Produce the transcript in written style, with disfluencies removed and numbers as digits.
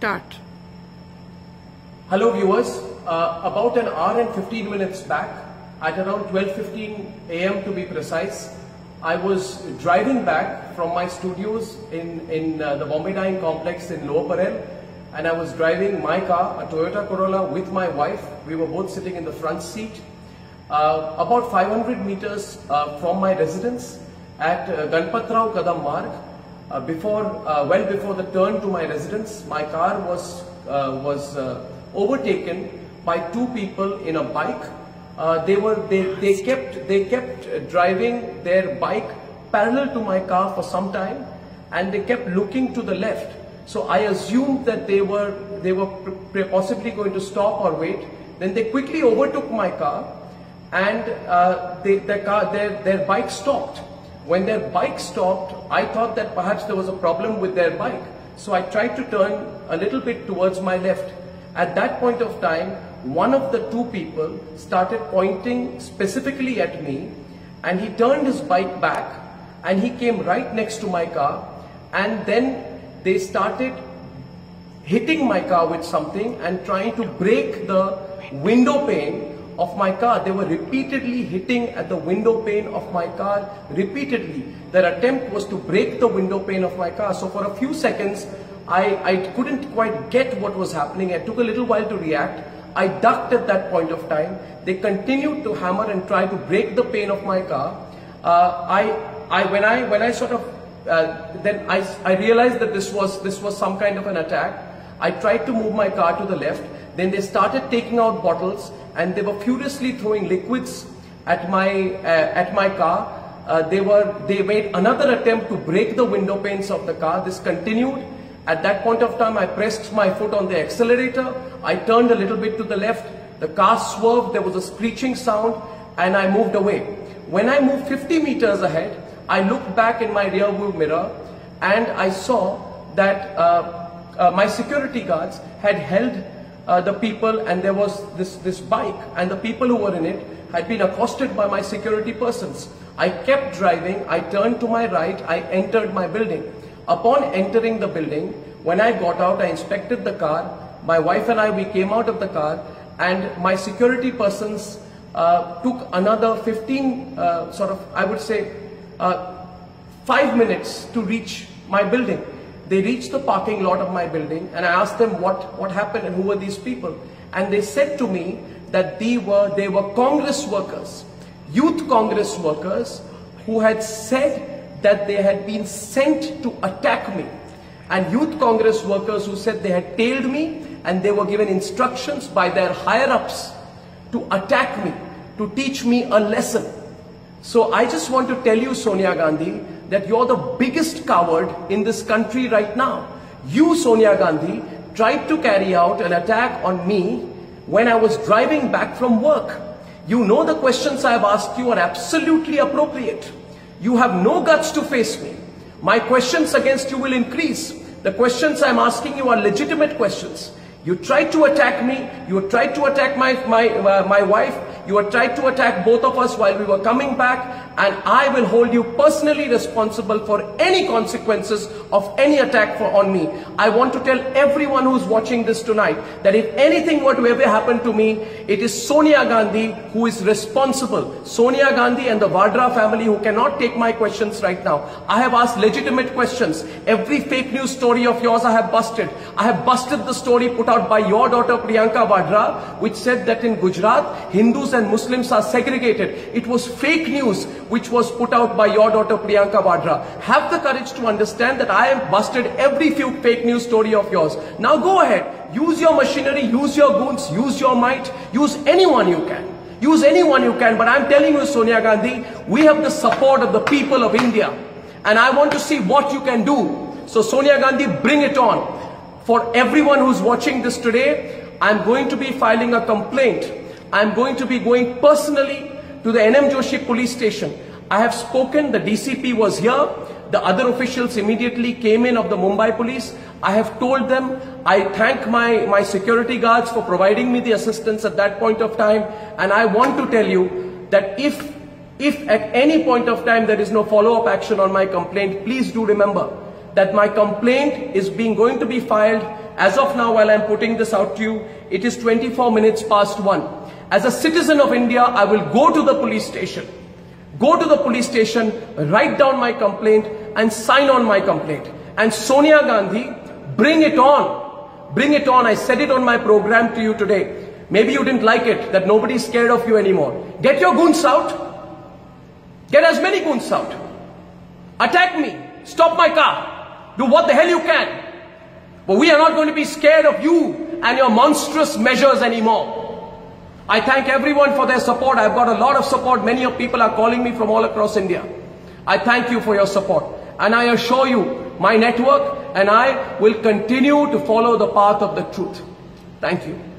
start. Hello viewers, about an hour and 15 minutes back, at around 12:15 AM to be precise, I was driving back from my studios in the Bombay Dyeing Complex in Lower Parel, and I was driving my car, a Toyota Corolla, with my wife. We were both sitting in the front seat. About 500 meters from my residence at Ganpatrao Kadam Marg, well before the turn to my residence, my car was overtaken by two people in a bike. They kept driving their bike parallel to my car for some time, and they kept looking to the left. So I assumed that they were possibly going to stop or wait. Then they quickly overtook my car, and their bike stopped. When their bike stopped, I thought that perhaps there was a problem with their bike. So I tried to turn a little bit towards my left. At that point of time, one of the two people started pointing specifically at me, and he turned his bike back and he came right next to my car, and then they started hitting my car with something and trying to break the window pane of my car. They were repeatedly hitting at the window pane of my car, repeatedly. Their attempt was to break the window pane of my car. So for a few seconds, I couldn't quite get what was happening. It took a little while to react. I ducked at that point of time. They continued to hammer and try to break the pane of my car. Then I realized that this was some kind of an attack. I tried to move my car to the left. Then they started taking out bottles, and they were furiously throwing liquids at my car. They made another attempt to break the window panes of the car. This continued. At that point of time, I pressed my foot on the accelerator. I turned a little bit to the left. The car swerved. There was a screeching sound, and I moved away. When I moved 50 meters ahead, I looked back in my rear view mirror, and I saw that my security guards had held the people, and there was this bike, and the people who were in it had been accosted by my security persons. I kept driving. I turned to my right. I entered my building. Upon entering the building, when I got out, I inspected the car. My wife and I, we came out of the car, and my security persons took another 5 minutes to reach my building. They reached the parking lot of my building, and I asked them what happened and who were these people. And they said to me that they were Congress workers, youth Congress workers, who had said that they had been sent to attack me, and youth Congress workers who said they had tailed me, and they were given instructions by their higher-ups to attack me, to teach me a lesson. So I just want to tell you, Sonia Gandhi, that you're the biggest coward in this country right now. You, Sonia Gandhi, tried to carry out an attack on me when I was driving back from work. You know the questions I've asked you are absolutely appropriate. You have no guts to face me. My questions against you will increase. The questions I'm asking you are legitimate questions. You tried to attack me. You tried to attack my wife. You had tried to attack both of us while we were coming back, and I will hold you personally responsible for any consequences of any attack on me. I want to tell everyone who's watching this tonight that if anything were to ever happen to me, it is Sonia Gandhi who is responsible. Sonia Gandhi and the Vadra family, who cannot take my questions right now. I have asked legitimate questions. Every fake news story of yours I have busted. I have busted the story put out by your daughter Priyanka Vadra, which said that in Gujarat, Hindus and Muslims are segregated. It was fake news which was put out by your daughter Priyanka Vadra. Have the courage to understand that I have busted every fake news story of yours. Now go ahead, use your machinery, use your goons, use your might, use anyone you can. Use anyone you can, but I'm telling you, Sonia Gandhi, we have the support of the people of India, and I want to see what you can do. So Sonia Gandhi, bring it on. For everyone who's watching this today, I'm going to be filing a complaint. I'm going to be going personally to the NM Joshi police station. I have spoken, the DCP was here, the other officials immediately came in of the Mumbai police. I have told them, I thank my security guards for providing me the assistance at that point of time, and I want to tell you that if at any point of time there is no follow-up action on my complaint, please do remember that my complaint is going to be filed As of now, while I'm putting this out to you, it is 24 minutes past 1. As a citizen of India, I will go to the police station. Go to the police station, write down my complaint and sign on my complaint. And Sonia Gandhi, bring it on. Bring it on. I said it on my program to you today. Maybe you didn't like it, that nobody's scared of you anymore. Get your goons out. Get as many goons out. Attack me. Stop my car. Do what the hell you can. But we are not going to be scared of you and your monstrous measures anymore. I thank everyone for their support. I've got a lot of support. Many of people are calling me from all across India. I thank you for your support. And I assure you, my network and I will continue to follow the path of the truth. Thank you.